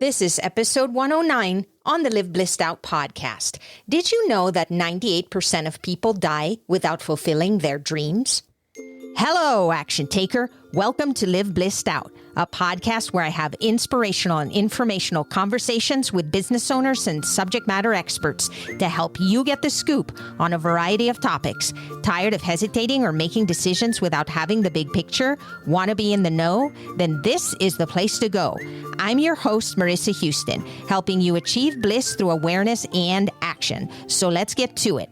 This is episode 109 on the Live Blissed Out podcast. Did you know that 98% of people die without fulfilling their dreams? Hello, action taker. Welcome to Live Blissed Out, a podcast where I have inspirational and informational conversations with business owners and subject matter experts to help you get the scoop on a variety of topics. Tired of hesitating or making decisions without having the big picture? Want to be in the know? Then this is the place to go. I'm your host, Marissa Houston, helping you achieve bliss through awareness and action. So let's get to it.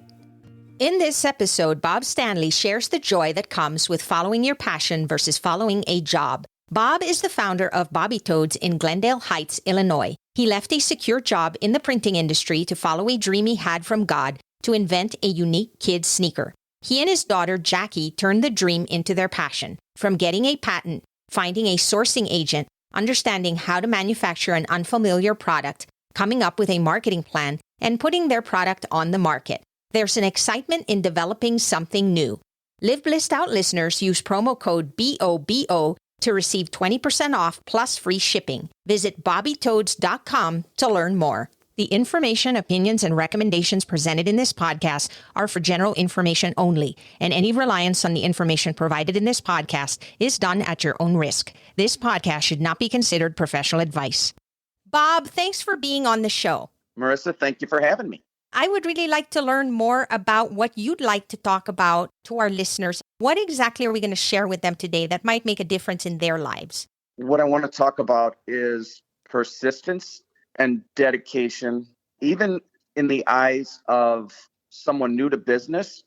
In this episode, Bob Stanley shares the joy that comes with following your passion versus following a job. Bob is the founder of Bobbi-Toads in Glendale Heights, Illinois. He left a secure job in the printing industry to follow a dream he had from God to invent a unique kid's sneaker. He and his daughter, Jacki, turned the dream into their passion. From getting a patent, finding a sourcing agent, understanding how to manufacture an unfamiliar product, coming up with a marketing plan, and putting their product on the market. There's an excitement in developing something new. Live Blissed Out listeners use promo code BOBO to receive 20% off plus free shipping. Visit Bobbi-Toads.com to learn more. The information, opinions, and recommendations presented in this podcast are for general information only, and any reliance on the information provided in this podcast is done at your own risk. This podcast should not be considered professional advice. Bob, thanks for being on the show. Marissa, thank you for having me. I would really like to learn more about what you'd like to talk about to our listeners. What exactly are we going to share with them today that might make a difference in their lives? What I want to talk about is persistence and dedication, even in the eyes of someone new to business,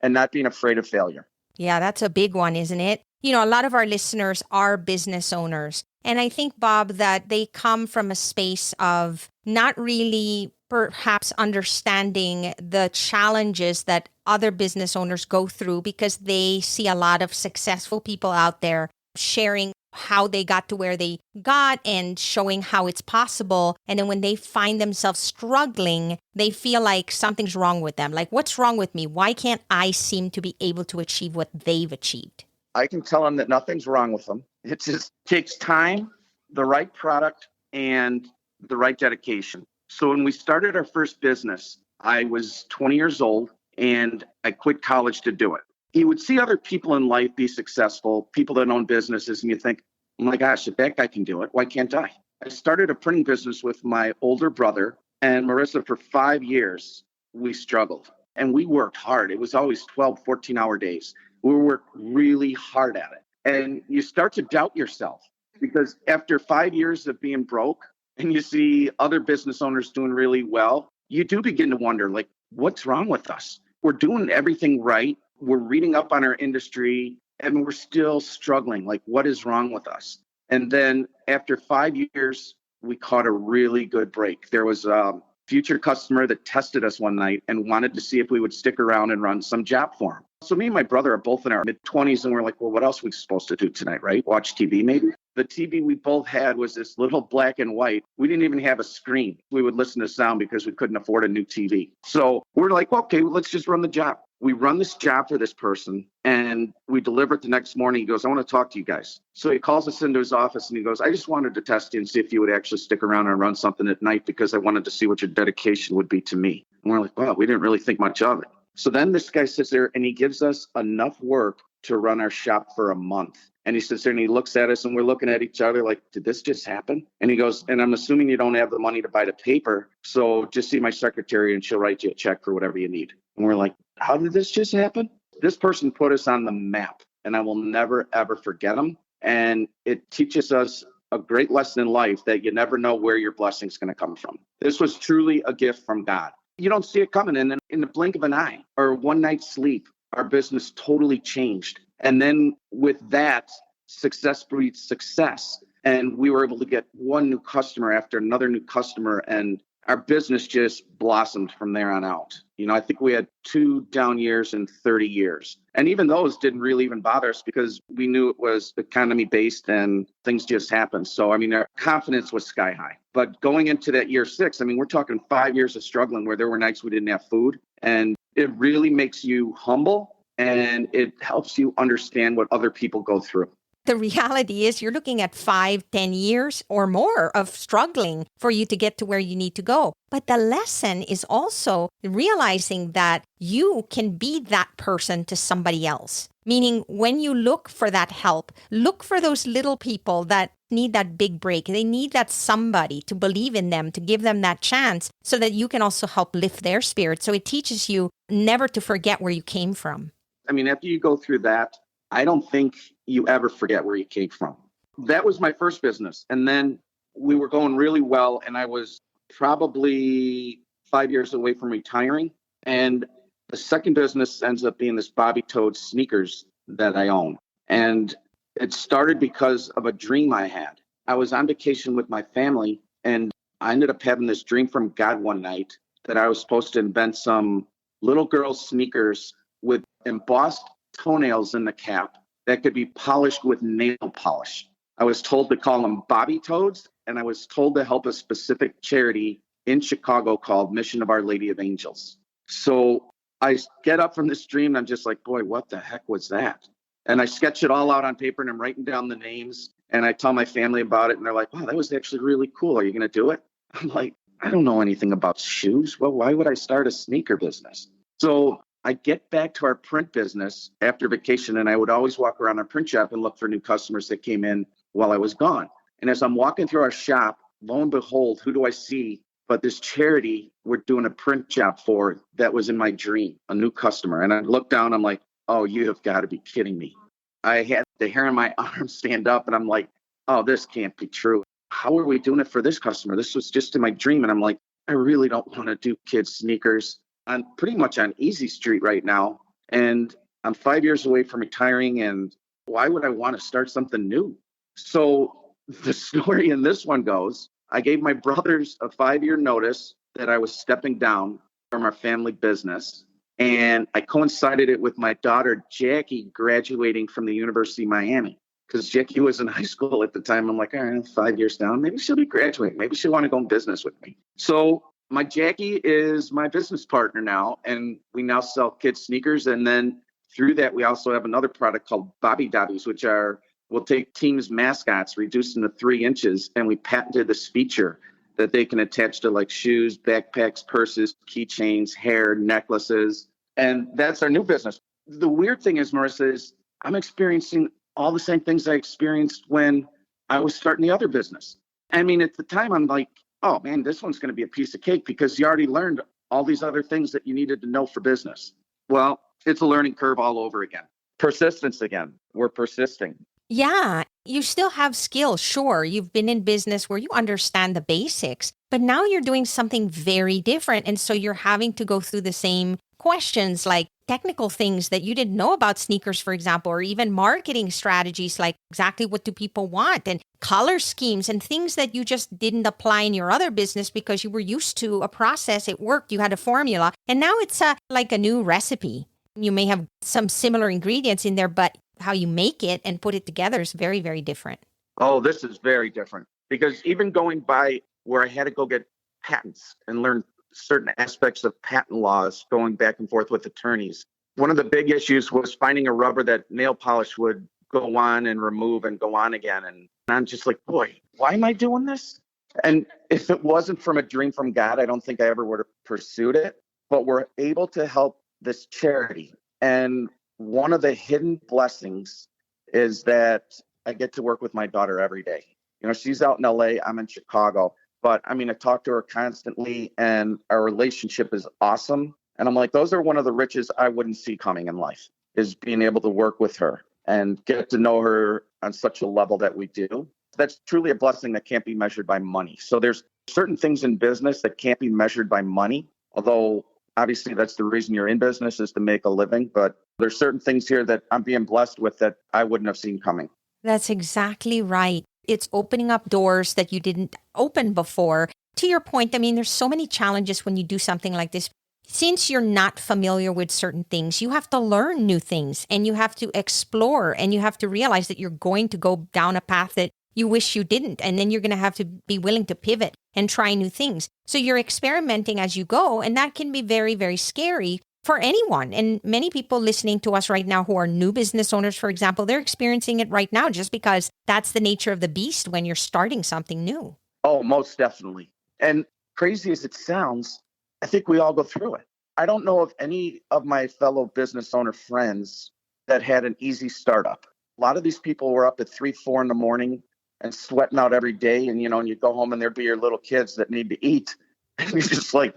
and not being afraid of failure. Yeah, that's a big one, isn't it? You know, a lot of our listeners are business owners. And I think, Bob, that they come from a space of not really perhaps understanding the challenges that other business owners go through because they see a lot of successful people out there sharing how they got to where they got and showing how it's possible. And then when they find themselves struggling, they feel like something's wrong with them. Like, what's wrong with me? Why can't I seem to be able to achieve what they've achieved? I can tell them that nothing's wrong with them. It just takes time, the right product, and the right dedication. So when we started our first business, I was 20 years old and I quit college to do it. You would see other people in life be successful, people that own businesses, and you think, oh my gosh, if that guy can do it, why can't I? I started a printing business with my older brother, and Marissa, for 5 years, we struggled and we worked hard. It was always 12, 14-hour days. We worked really hard at it. And you start to doubt yourself because after 5 years of being broke, and you see other business owners doing really well, you do begin to wonder, like, what's wrong with us? We're doing everything right. We're reading up on our industry, and we're still struggling. Like, what is wrong with us? And then after 5 years, we caught a really good break. There was a future customer that tested us one night and wanted to see if we would stick around and run some job for him. So me and my brother are both in our mid-20s, and we're like, well, what else are we supposed to do tonight, right? Watch TV maybe? The TV we both had was this little black and white. We didn't even have a screen. We would listen to sound because we couldn't afford a new TV. So we're like, well, okay, well, let's just run the job. We run this job for this person, and we deliver it the next morning. He goes, I want to talk to you guys. So he calls us into his office, and he goes, I just wanted to test you and see if you would actually stick around and run something at night because I wanted to see what your dedication would be to me. And we're like, wow, we didn't really think much of it. So then this guy sits there and he gives us enough work to run our shop for a month. And he sits there and he looks at us and we're looking at each other like, did this just happen? And he goes, and I'm assuming you don't have the money to buy the paper. So just see my secretary and she'll write you a check for whatever you need. And we're like, how did this just happen? This person put us on the map and I will never, ever forget him. And it teaches us a great lesson in life that you never know where your blessing's going to come from. This was truly a gift from God. You don't see it coming, and then in the blink of an eye or one night's sleep, our business totally changed. And then with that, success breeds success. And we were able to get one new customer after another new customer, and our business just blossomed from there on out. You know, I think we had 2 down years in 30 years. And even those didn't really even bother us because we knew it was economy based and things just happened. So, I mean, our confidence was sky high. But going into that year 6, I mean, we're talking 5 years of struggling where there were nights we didn't have food. And it really makes you humble and it helps you understand what other people go through. The reality is you're looking at 5, 10 years or more of struggling for you to get to where you need to go. But the lesson is also realizing that you can be that person to somebody else. Meaning when you look for that help, look for those little people that need that big break. They need that somebody to believe in them, to give them that chance so that you can also help lift their spirit. So it teaches you never to forget where you came from. I mean, after you go through that, I don't think you ever forget where you came from. That was my first business. And then we were going really well. And I was probably 5 years away from retiring. And the second business ends up being this Bobbi-Toads sneakers that I own. And it started because of a dream I had. I was on vacation with my family, and I ended up having this dream from God one night that I was supposed to invent some little girl sneakers with embossed toenails in the cap that could be polished with nail polish. I was told to call them Bobbi-Toads, and I was told to help a specific charity in Chicago called Mission of Our Lady of Angels. So I get up from this dream, and I'm just like, boy, what the heck was that? And I sketch it all out on paper, and I'm writing down the names, and I tell my family about it, and they're like, wow, that was actually really cool. Are you going to do it? I'm like, I don't know anything about shoes. Well, why would I start a sneaker business? So I get back to our print business after vacation, and I would always walk around our print shop and look for new customers that came in while I was gone. And as I'm walking through our shop, lo and behold, who do I see but this charity we're doing a print job for that was in my dream, a new customer. And I look down, I'm like, oh, you have got to be kidding me. I had the hair on my arm stand up, and I'm like, oh, this can't be true. How are we doing it for this customer? This was just in my dream. And I'm like, I really don't want to do kids' sneakers. I'm pretty much on Easy Street right now. And I'm 5 years away from retiring. And why would I want to start something new? So the story in this one goes, I gave my brothers a 5-year notice that I was stepping down from our family business. And I coincided it with my daughter, Jacki, graduating from the University of Miami. Because Jacki was in high school at the time. I'm like, all right, 5 years down, maybe she'll be graduating. Maybe she'll want to go in business with me. So my Jacki is my business partner now, and we now sell kids sneakers. And then through that, we also have another product called Bobbi-Toads, which are, we'll take teams' mascots, reduce them to 3 inches, and we patented this feature that they can attach to like shoes, backpacks, purses, keychains, hair, necklaces. And that's our new business. The weird thing is, Marissa, is I'm experiencing all the same things I experienced when I was starting the other business. I mean, at the time, I'm like, oh, man, this one's going to be a piece of cake because you already learned all these other things that you needed to know for business. Well, it's a learning curve all over again. Persistence again. We're persisting. Yeah, you still have skills. Sure, you've been in business where you understand the basics, but now you're doing something very different. And so you're having to go through the same questions like technical things that you didn't know about sneakers, for example, or even marketing strategies like exactly what do people want and color schemes and things that you just didn't apply in your other business because you were used to a process. It worked. You had a formula. And now it's like a new recipe. You may have some similar ingredients in there, but how you make it and put it together is very, very different. Oh, this is very different because even going by where I had to go get patents and learn certain aspects of patent laws, going back and forth with attorneys. One of the big issues was finding a rubber that nail polish would go on and remove and go on again. And I'm just like, boy, why am I doing this? And if it wasn't from a dream from God, I don't think I ever would have pursued it. But we're able to help this charity. And one of the hidden blessings is that I get to work with my daughter every day. You know, she's out in LA, I'm in Chicago. But I mean, I talk to her constantly and our relationship is awesome. And I'm like, those are one of the riches I wouldn't see coming in life, is being able to work with her and get to know her on such a level that we do. That's truly a blessing that can't be measured by money. So there's certain things in business that can't be measured by money, although obviously that's the reason you're in business, is to make a living. But there's certain things here that I'm being blessed with that I wouldn't have seen coming. That's exactly right. It's opening up doors that you didn't open before. To your point, I mean, there's so many challenges when you do something like this. Since you're not familiar with certain things, you have to learn new things and you have to explore and you have to realize that you're going to go down a path that you wish you didn't. And then you're going to have to be willing to pivot and try new things. So you're experimenting as you go. And that can be very, very scary. for anyone. And many people listening to us right now who are new business owners, for example, they're experiencing it right now just because that's the nature of the beast when you're starting something new. Oh, most definitely. And crazy as it sounds, I think we all go through it. I don't know of any of my fellow business owner friends that had an easy startup. A lot of these people were up at 3, 4 in the morning and sweating out every day. And, and you go home and there'd be your little kids that need to eat. And you're just like,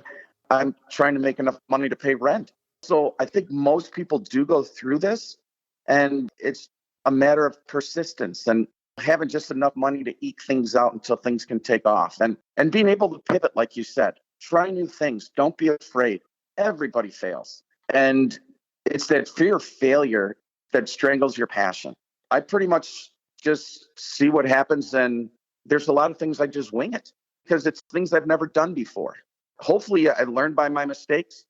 I'm trying to make enough money to pay rent. So I think most people do go through this, and it's a matter of persistence and having just enough money to eke things out until things can take off, and being able to pivot, like you said. Try new things. Don't be afraid. Everybody fails. And it's that fear of failure that strangles your passion. I pretty much just see what happens, and there's a lot of things I just wing it because it's things I've never done before. Hopefully I learned by my mistakes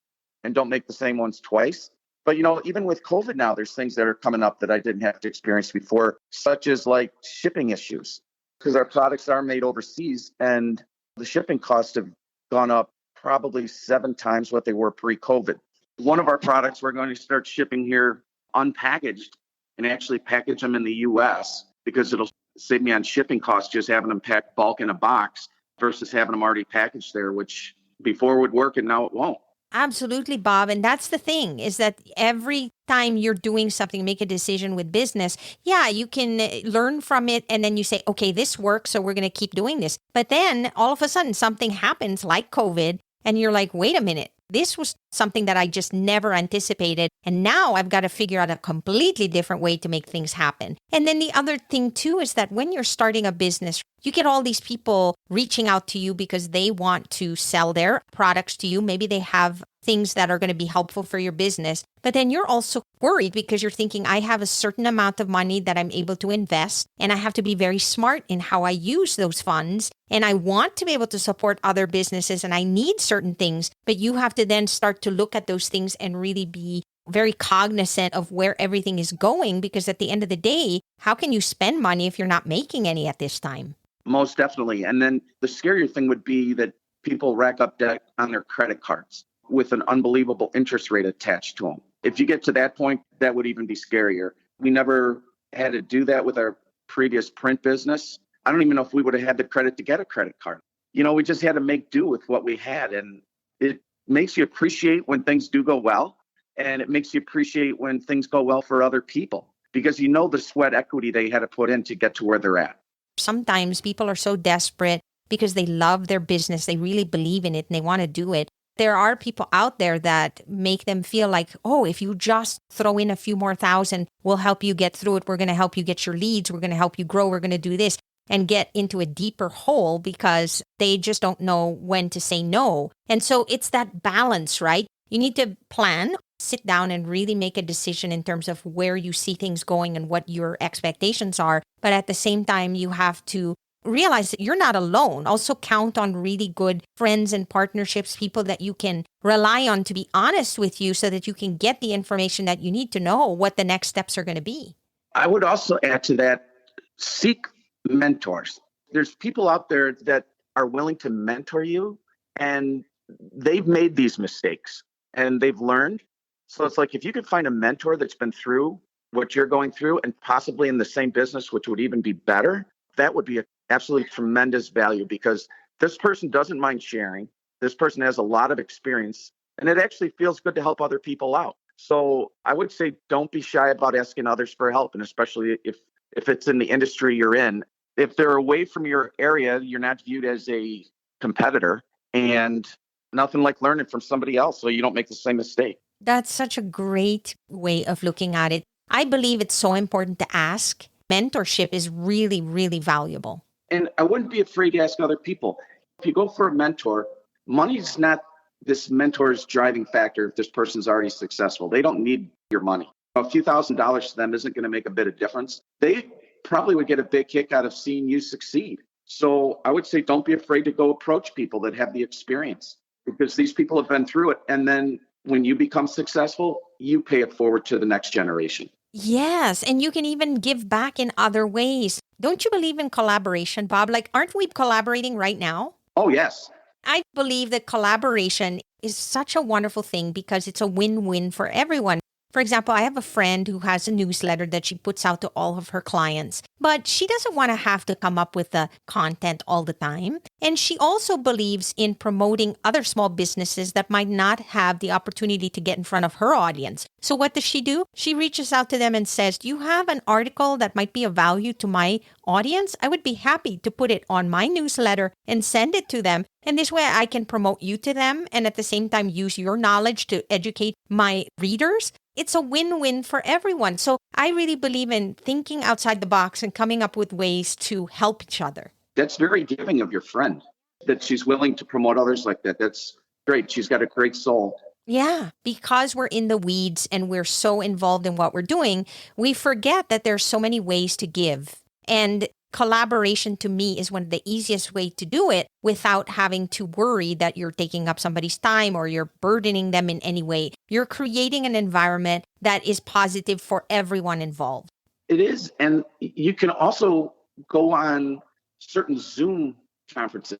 and don't make the same ones twice. But, even with COVID now, there's things that are coming up that I didn't have to experience before, such as like shipping issues, because our products are made overseas and the shipping costs have gone up probably 7 times what they were pre-COVID. One of our products we're going to start shipping here unpackaged and actually package them in the U.S. because it'll save me on shipping costs just having them packed bulk in a box versus having them already packaged there, which before would work and now it won't. Absolutely, Bob. And that's the thing, is that every time you're doing something, make a decision with business, yeah, you can learn from it. And then you say, okay, this works, so we're going to keep doing this. But then all of a sudden something happens like COVID, and you're like, wait a minute, this was something that I just never anticipated. And now I've got to figure out a completely different way to make things happen. And then the other thing too is that when you're starting a business, you get all these people reaching out to you because they want to sell their products to you. Maybe they have things that are going to be helpful for your business. But then you're also worried because you're thinking, I have a certain amount of money that I'm able to invest, and I have to be very smart in how I use those funds. And I want to be able to support other businesses, and I need certain things. But you have to then start to look at those things and really be very cognizant of where everything is going, because at the end of the day, how can you spend money if you're not making any at this time? Most definitely. And then the scarier thing would be that people rack up debt on their credit cards with an unbelievable interest rate attached to them. If you get to that point, that would even be scarier. We never had to do that with our previous print business. I don't even know if we would have had the credit to get a credit card. We just had to make do with what we had. And it makes you appreciate when things do go well. And it makes you appreciate when things go well for other people, because the sweat equity they had to put in to get to where they're at. Sometimes people are so desperate because they love their business. They really believe in it and they want to do it. There are people out there that make them feel like, oh, if you just throw in a few more thousand, we'll help you get through it. We're going to help you get your leads. We're going to help you grow. We're going to do this, and get into a deeper hole because they just don't know when to say no. And so it's that balance, right? You need to plan, sit down and really make a decision in terms of where you see things going and what your expectations are. But at the same time, you have to realize that you're not alone. Also count on really good friends and partnerships, people that you can rely on to be honest with you so that you can get the information that you need to know what the next steps are going to be. I would also add to that, seek mentors. There's people out there that are willing to mentor you, and they've made these mistakes and they've learned. So it's like, if you could find a mentor that's been through what you're going through and possibly in the same business, which would even be better, that would be a absolutely tremendous value, because this person doesn't mind sharing. This person has a lot of experience, and it actually feels good to help other people out. So I would say don't be shy about asking others for help, and especially if it's in the industry you're in. If they're away from your area, you're not viewed as a competitor, and nothing like learning from somebody else so you don't make the same mistake. That's such a great way of looking at it. I believe it's so important to ask. Mentorship is really, really valuable. And I wouldn't be afraid to ask other people. If you go for a mentor, money's not this mentor's driving factor if this person's already successful. They don't need your money. A few $1,000s to them isn't going to make a bit of difference. They probably would get a big kick out of seeing you succeed. So I would say don't be afraid to go approach people that have the experience, because these people have been through it. And then when you become successful, you pay it forward to the next generation. Yes, and you can even give back in other ways. Don't you believe in collaboration, Bob? Like, aren't we collaborating right now? Oh, yes. I believe that collaboration is such a wonderful thing because it's a win-win for everyone. For example, I have a friend who has a newsletter that she puts out to all of her clients, but she doesn't want to have to come up with the content all the time. And she also believes in promoting other small businesses that might not have the opportunity to get in front of her audience. So what does she do? She reaches out to them and says, "Do you have an article that might be of value to my audience? I would be happy to put it on my newsletter and send it to them. And this way I can promote you to them and at the same time use your knowledge to educate my readers." It's a win-win for everyone. So I really believe in thinking outside the box and coming up with ways to help each other. That's very giving of your friend that she's willing to promote others like that. That's great. She's got a great soul. Yeah, because we're in the weeds and we're so involved in what we're doing, we forget that there's so many ways to give. And collaboration to me is one of the easiest way to do it without having to worry that you're taking up somebody's time or you're burdening them in any way. You're creating an environment that is positive for everyone involved. It is. And you can also go on certain Zoom conferences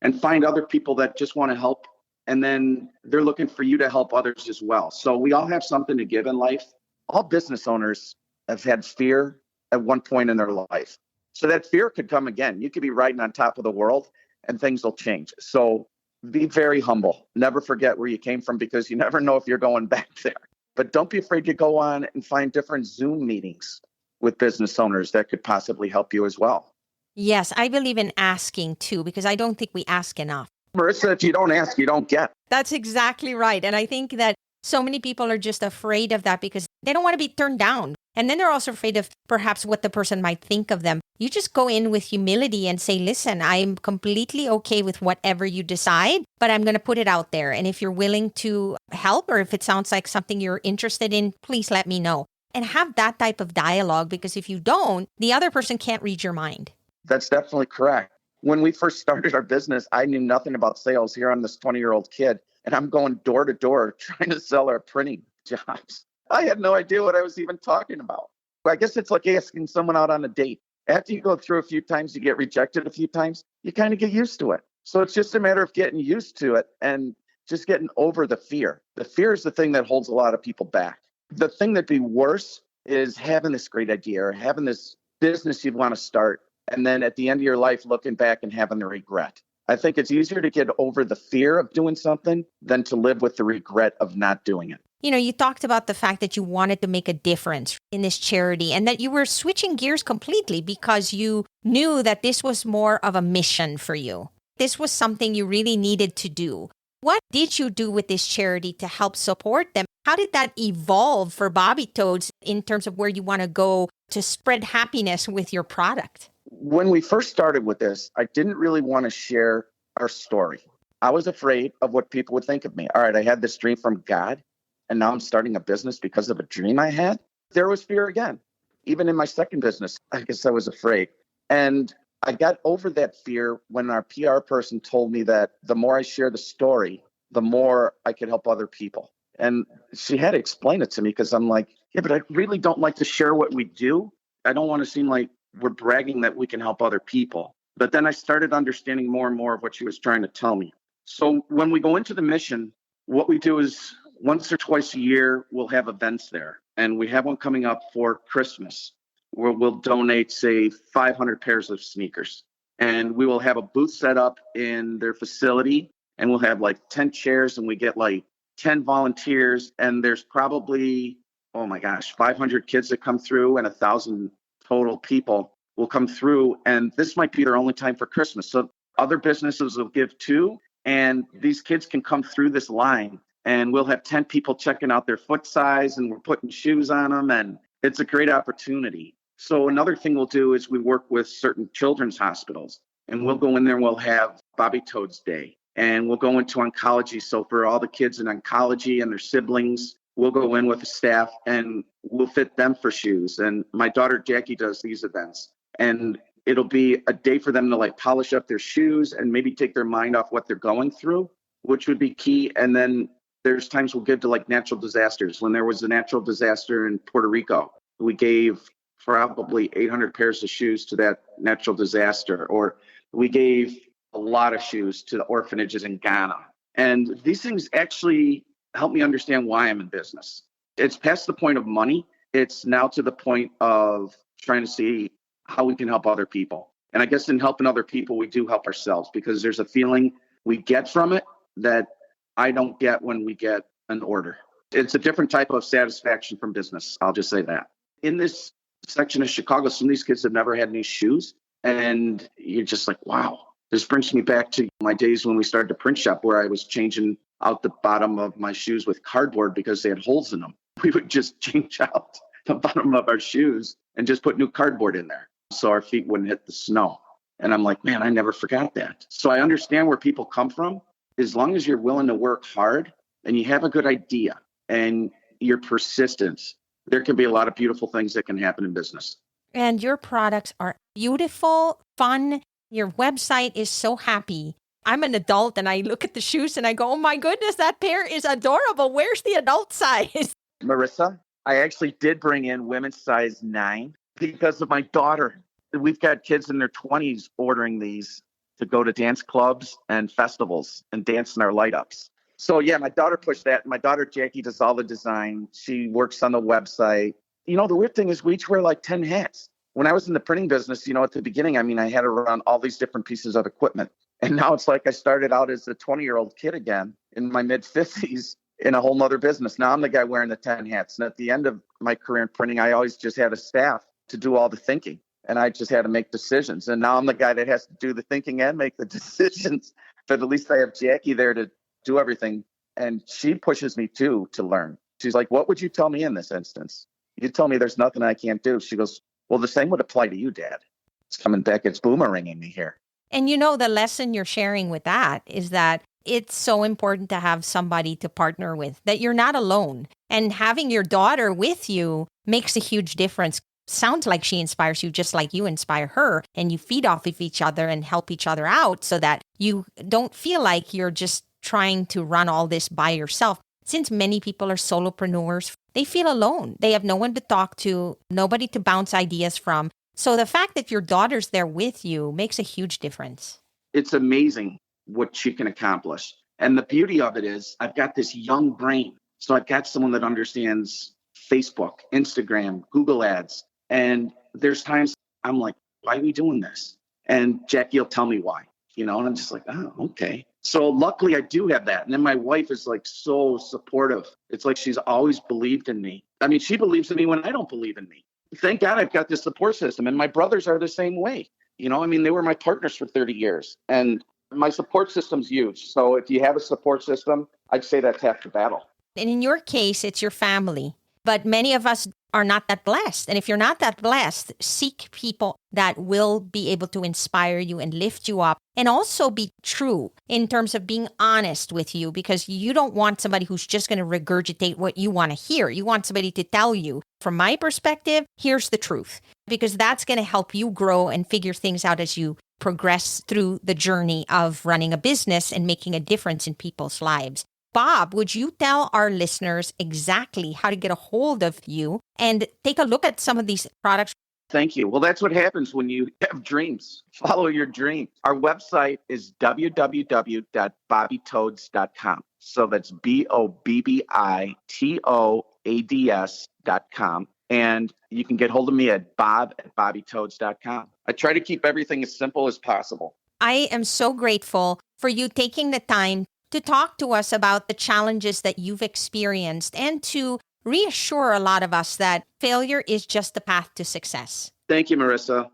and find other people that just want to help. And then they're looking for you to help others as well. So we all have something to give in life. All business owners have had fear at one point in their life. So that fear could come again. You could be riding on top of the world and things will change. So be very humble. Never forget where you came from because you never know if you're going back there. But don't be afraid to go on and find different Zoom meetings with business owners that could possibly help you as well. Yes, I believe in asking too, because I don't think we ask enough. Marissa, if you don't ask, you don't get. That's exactly right. And I think that so many people are just afraid of that because they don't want to be turned down. And then they're also afraid of perhaps what the person might think of them. You just go in with humility and say, "Listen, I'm completely okay with whatever you decide, but I'm going to put it out there. And if you're willing to help or if it sounds like something you're interested in, please let me know." And have that type of dialogue, because if you don't, the other person can't read your mind. That's definitely correct. When we first started our business, I knew nothing about sales. Here I'm this 20-year-old kid, and I'm going door to door trying to sell our printing jobs. I had no idea what I was even talking about. I guess it's like asking someone out on a date. After you go through a few times, you get rejected a few times, you kind of get used to it. So it's just a matter of getting used to it and just getting over the fear. The fear is the thing that holds a lot of people back. The thing that'd be worse is having this great idea or having this business you'd want to start, and then at the end of your life, looking back and having the regret. I think it's easier to get over the fear of doing something than to live with the regret of not doing it. You know, you talked about the fact that you wanted to make a difference in this charity and that you were switching gears completely because you knew that this was more of a mission for you. This was something you really needed to do. What did you do with this charity to help support them? How did that evolve for Bobbi-Toads in terms of where you want to go to spread happiness with your product? When we first started with this, I didn't really want to share our story. I was afraid of what people would think of me. All right, I had this dream from God, and now I'm starting a business because of a dream I had. There was fear again. Even in my second business, I guess I was afraid. And I got over that fear when our PR person told me that the more I share the story, the more I could help other people. And she had to explain it to me because I'm like, yeah, but I really don't like to share what we do. I don't want to seem like we're bragging that we can help other people. But then I started understanding more and more of what she was trying to tell me. So when we go into the mission, what we do is once or twice a year, we'll have events there. And we have one coming up for Christmas where we'll donate, say, 500 pairs of sneakers. And we will have a booth set up in their facility. And we'll have like 10 chairs and we get like 10 volunteers. And there's probably, 500 kids that come through and 1,000 total people will come through. And this might be their only time for Christmas. So other businesses will give too. And these kids can come through this line. And we'll have 10 people checking out their foot size and we're putting shoes on them. And it's a great opportunity. So another thing we'll do is we work with certain children's hospitals and we'll go in there and we'll have Bobbi-Toads Day and we'll go into oncology. So for all the kids in oncology and their siblings, we'll go in with the staff and we'll fit them for shoes. And my daughter, Jacki, does these events and it'll be a day for them to like polish up their shoes and maybe take their mind off what they're going through, which would be key. And then there's times we'll give to like natural disasters. When there was a natural disaster in Puerto Rico, we gave probably 800 pairs of shoes to that natural disaster. Or we gave a lot of shoes to the orphanages in Ghana. And these things actually help me understand why I'm in business. It's past the point of money. It's now to the point of trying to see how we can help other people. And I guess in helping other people, we do help ourselves because there's a feeling we get from it that I don't get when we get an order. It's a different type of satisfaction from business. I'll just say that. In this section of Chicago, some of these kids have never had any shoes. And you're just like, wow. This brings me back to my days when we started a print shop where I was changing out the bottom of my shoes with cardboard because they had holes in them. We would just change out the bottom of our shoes and just put new cardboard in there so our feet wouldn't hit the snow. And I'm like, man, I never forgot that. So I understand where people come from. As long as you're willing to work hard and you have a good idea and you're persistent, there can be a lot of beautiful things that can happen in business. And your products are beautiful, fun. Your website is so happy. I'm an adult and I look at the shoes and I go, oh my goodness, that pair is adorable. Where's the adult size? Marissa, I actually did bring in women's size 9 because of my daughter. We've got kids in their 20s ordering these to go to dance clubs and festivals and dance in our light ups. So yeah, my daughter pushed that. My daughter, Jacki, does all the design. She works on the website. You know, the weird thing is we each wear like 10 hats. When I was in the printing business, you know, at the beginning, I mean, I had to run all these different pieces of equipment. And now it's like I started out as a 20-year-old kid again in my mid-50s in a whole nother business. Now I'm the guy wearing the 10 hats. And at the end of my career in printing, I always just had a staff to do all the thinking. And I just had to make decisions. And now I'm the guy that has to do the thinking and make the decisions. But at least I have Jacki there to do everything. And she pushes me too to learn. She's like, what would you tell me in this instance? You tell me there's nothing I can't do. She goes, well, the same would apply to you, Dad. It's coming back. It's boomeranging me here. And you know, the lesson you're sharing with that is that it's so important to have somebody to partner with, that you're not alone. And having your daughter with you makes a huge difference. Sounds like she inspires you just like you inspire her, and you feed off of each other and help each other out so that you don't feel like you're just trying to run all this by yourself. Since many people are solopreneurs, they feel alone. They have no one to talk to, nobody to bounce ideas from. So the fact that your daughter's there with you makes a huge difference. It's amazing what she can accomplish. And the beauty of it is I've got this young brain. So I've got someone that understands Facebook, Instagram, Google ads. And there's times I'm like, why are we doing this? And Jacki will tell me why, you know, and I'm just like, oh, okay. So luckily I do have that. And then my wife is like so supportive. It's like she's always believed in me. I mean, she believes in me when I don't believe in me. Thank God I've got this support system. And my brothers are the same way. You know, I mean, they were my partners for 30 years. And my support system's huge. So if you have a support system, I'd say that's half the battle. And in your case, it's your family. But many of us are not that blessed. And if you're not that blessed, seek people that will be able to inspire you and lift you up and also be true in terms of being honest with you, because you don't want somebody who's just going to regurgitate what you want to hear. You want somebody to tell you, from my perspective, here's the truth, because that's going to help you grow and figure things out as you progress through the journey of running a business and making a difference in people's lives. Bob, would you tell our listeners exactly how to get a hold of you and take a look at some of these products? Thank you. Well, that's what happens when you have dreams. Follow your dream. Our website is www.Bobbi-Toads.com. So that's BOBBITOADS.com. And you can get hold of me at bob@Bobbi-Toads.com. I try to keep everything as simple as possible. I am so grateful for you taking the time to talk to us about the challenges that you've experienced and to reassure a lot of us that failure is just the path to success. Thank you, Marissa.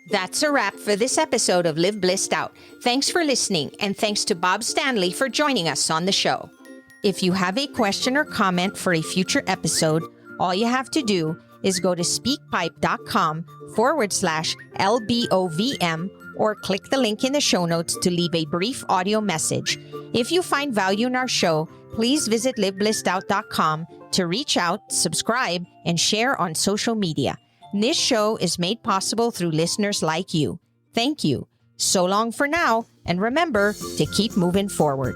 That's a wrap for this episode of Live Blissed Out. Thanks for listening, and thanks to Bob Stanley for joining us on the show. If you have a question or comment for a future episode, all you have to do is go to speakpipe.com/LBOVM or click the link in the show notes to leave a brief audio message. If you find value in our show, please visit liveblисsedout.com to reach out, subscribe, and share on social media. This show is made possible through listeners like you. Thank you. So long for now, and remember to keep moving forward.